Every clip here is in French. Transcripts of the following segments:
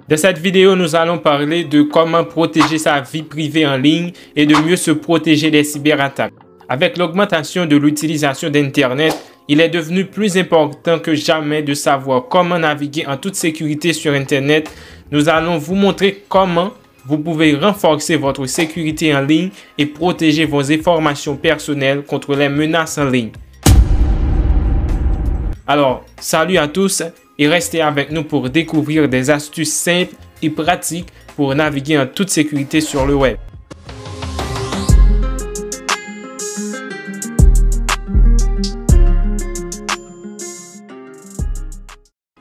Dans cette vidéo, nous allons parler de comment protéger sa vie privée en ligne et de mieux se protéger des cyberattaques. Avec l'augmentation de l'utilisation d'Internet, il est devenu plus important que jamais de savoir comment naviguer en toute sécurité sur Internet. Nous allons vous montrer comment vous pouvez renforcer votre sécurité en ligne et protéger vos informations personnelles contre les menaces en ligne. Alors, salut à tous et restez avec nous pour découvrir des astuces simples et pratiques pour naviguer en toute sécurité sur le web.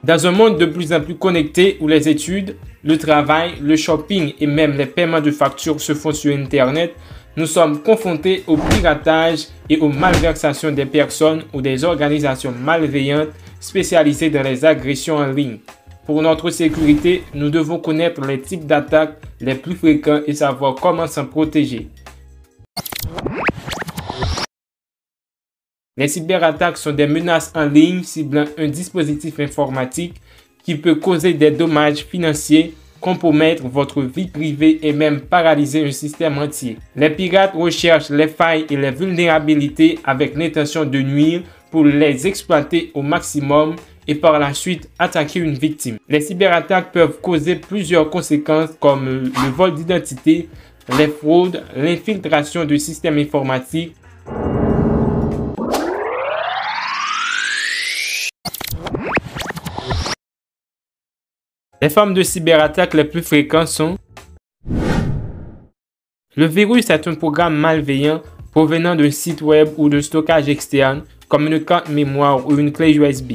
Dans un monde de plus en plus connecté où les études, le travail, le shopping et même les paiements de factures se font sur Internet, nous sommes confrontés au piratage et aux malversations des personnes ou des organisations malveillantes spécialisées dans les agressions en ligne. Pour notre sécurité, nous devons connaître les types d'attaques les plus fréquents et savoir comment s'en protéger. Les cyberattaques sont des menaces en ligne ciblant un dispositif informatique qui peut causer des dommages financiers, compromettre votre vie privée et même paralyser un système entier. Les pirates recherchent les failles et les vulnérabilités avec l'intention de nuire pour les exploiter au maximum et par la suite attaquer une victime. Les cyberattaques peuvent causer plusieurs conséquences comme le vol d'identité, les fraudes, l'infiltration de systèmes informatiques, les formes de cyberattaques les plus fréquentes sont: le virus est un programme malveillant provenant d'un site web ou d'un stockage externe comme une carte mémoire ou une clé USB.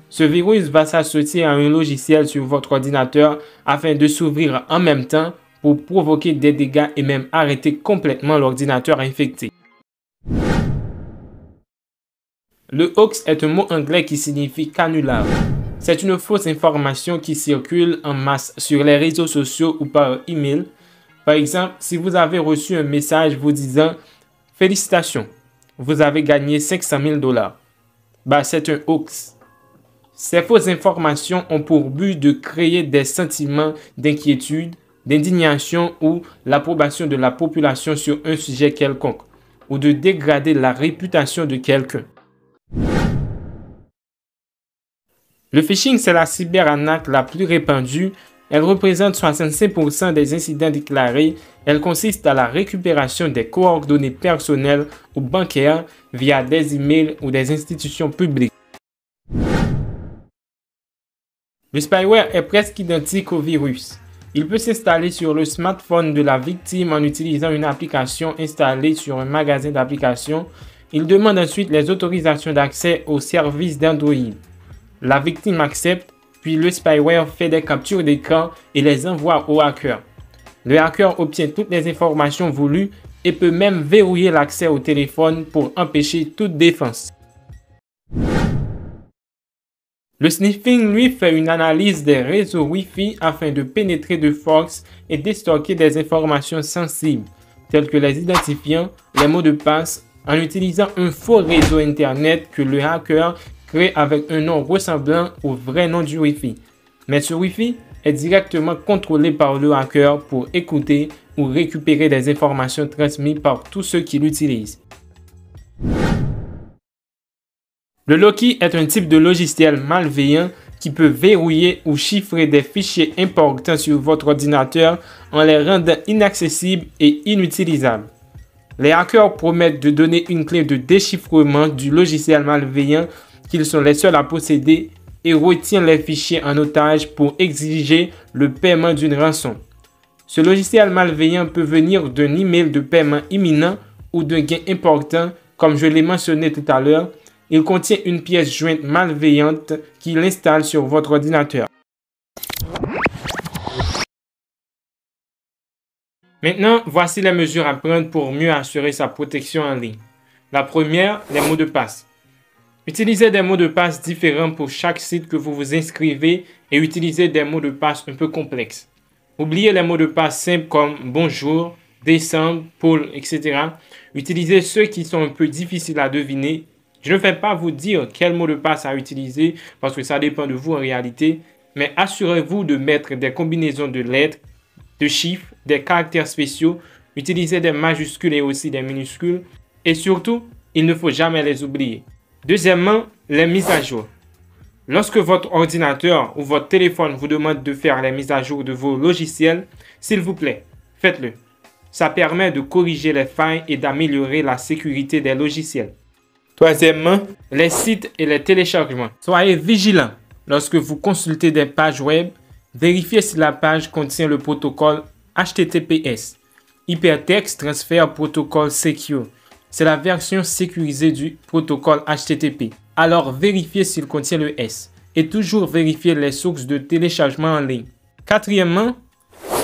Ce virus va s'associer à un logiciel sur votre ordinateur afin de s'ouvrir en même temps pour provoquer des dégâts et même arrêter complètement l'ordinateur infecté. Le hoax est un mot anglais qui signifie canular. C'est une fausse information qui circule en masse sur les réseaux sociaux ou par email. Par exemple, si vous avez reçu un message vous disant « Félicitations, vous avez gagné 500 000 $. C'est un hoax. Ces fausses informations ont pour but de créer des sentiments d'inquiétude, d'indignation ou l'approbation de la population sur un sujet quelconque, ou de dégrader la réputation de quelqu'un. Le phishing, c'est la cyberarnaque la plus répandue. Elle représente 65% des incidents déclarés. Elle consiste à la récupération des coordonnées personnelles ou bancaires via des emails ou des institutions publiques. Le spyware est presque identique au virus. Il peut s'installer sur le smartphone de la victime en utilisant une application installée sur un magasin d'applications. Il demande ensuite les autorisations d'accès aux services d'Android. La victime accepte, puis le spyware fait des captures d'écran et les envoie au hacker. Le hacker obtient toutes les informations voulues et peut même verrouiller l'accès au téléphone pour empêcher toute défense. Le sniffing, lui, fait une analyse des réseaux Wi-Fi afin de pénétrer de force et déstocker des informations sensibles, telles que les identifiants, les mots de passe, en utilisant un faux réseau Internet que le hacker crée avec un nom ressemblant au vrai nom du Wi-Fi. Mais ce Wi-Fi est directement contrôlé par le hacker pour écouter ou récupérer des informations transmises par tous ceux qui l'utilisent. Le Loki est un type de logiciel malveillant qui peut verrouiller ou chiffrer des fichiers importants sur votre ordinateur en les rendant inaccessibles et inutilisables. Les hackers promettent de donner une clé de déchiffrement du logiciel malveillant qu'ils sont les seuls à posséder et retiennent les fichiers en otage pour exiger le paiement d'une rançon. Ce logiciel malveillant peut venir d'un email de paiement imminent ou d'un gain important, comme je l'ai mentionné tout à l'heure. Il contient une pièce jointe malveillante qui l'installe sur votre ordinateur. Maintenant, voici les mesures à prendre pour mieux assurer sa protection en ligne. La première, les mots de passe. Utilisez des mots de passe différents pour chaque site que vous vous inscrivez et utilisez des mots de passe un peu complexes. Oubliez les mots de passe simples comme bonjour, décembre, Paul, etc. Utilisez ceux qui sont un peu difficiles à deviner. Je ne vais pas vous dire quel mot de passe à utiliser parce que ça dépend de vous en réalité. Mais assurez-vous de mettre des combinaisons de lettres, de chiffres, des caractères spéciaux, utilisez des majuscules et aussi des minuscules. Et surtout, il ne faut jamais les oublier. Deuxièmement, les mises à jour. Lorsque votre ordinateur ou votre téléphone vous demande de faire les mises à jour de vos logiciels, s'il vous plaît, faites-le. Ça permet de corriger les failles et d'améliorer la sécurité des logiciels. Troisièmement, les sites et les téléchargements. Soyez vigilants. Lorsque vous consultez des pages web, vérifiez si la page contient le protocole HTTPS, Hypertext Transfer Protocol Secure. C'est la version sécurisée du protocole HTTP. Alors vérifiez s'il contient le S et toujours vérifier les sources de téléchargement en ligne. Quatrièmement,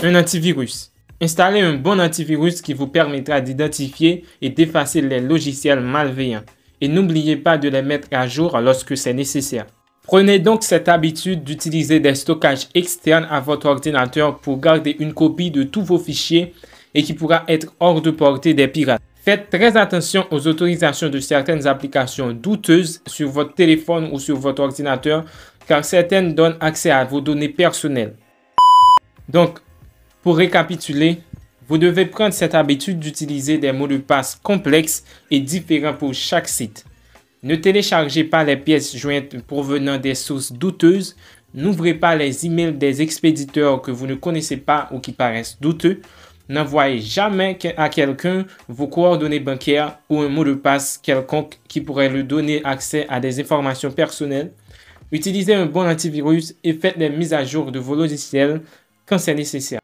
un antivirus. Installez un bon antivirus qui vous permettra d'identifier et d'effacer les logiciels malveillants. Et n'oubliez pas de les mettre à jour lorsque c'est nécessaire. Prenez donc cette habitude d'utiliser des stockages externes à votre ordinateur pour garder une copie de tous vos fichiers et qui pourra être hors de portée des pirates. Faites très attention aux autorisations de certaines applications douteuses sur votre téléphone ou sur votre ordinateur car certaines donnent accès à vos données personnelles. Donc, pour récapituler, vous devez prendre cette habitude d'utiliser des mots de passe complexes et différents pour chaque site. Ne téléchargez pas les pièces jointes provenant des sources douteuses. N'ouvrez pas les emails des expéditeurs que vous ne connaissez pas ou qui paraissent douteux. N'envoyez jamais à quelqu'un vos coordonnées bancaires ou un mot de passe quelconque qui pourrait lui donner accès à des informations personnelles. Utilisez un bon antivirus et faites les mises à jour de vos logiciels quand c'est nécessaire.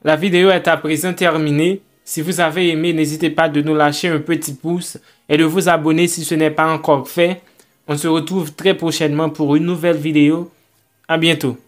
La vidéo est à présent terminée. Si vous avez aimé, n'hésitez pas de nous lâcher un petit pouce et de vous abonner si ce n'est pas encore fait. On se retrouve très prochainement pour une nouvelle vidéo. À bientôt.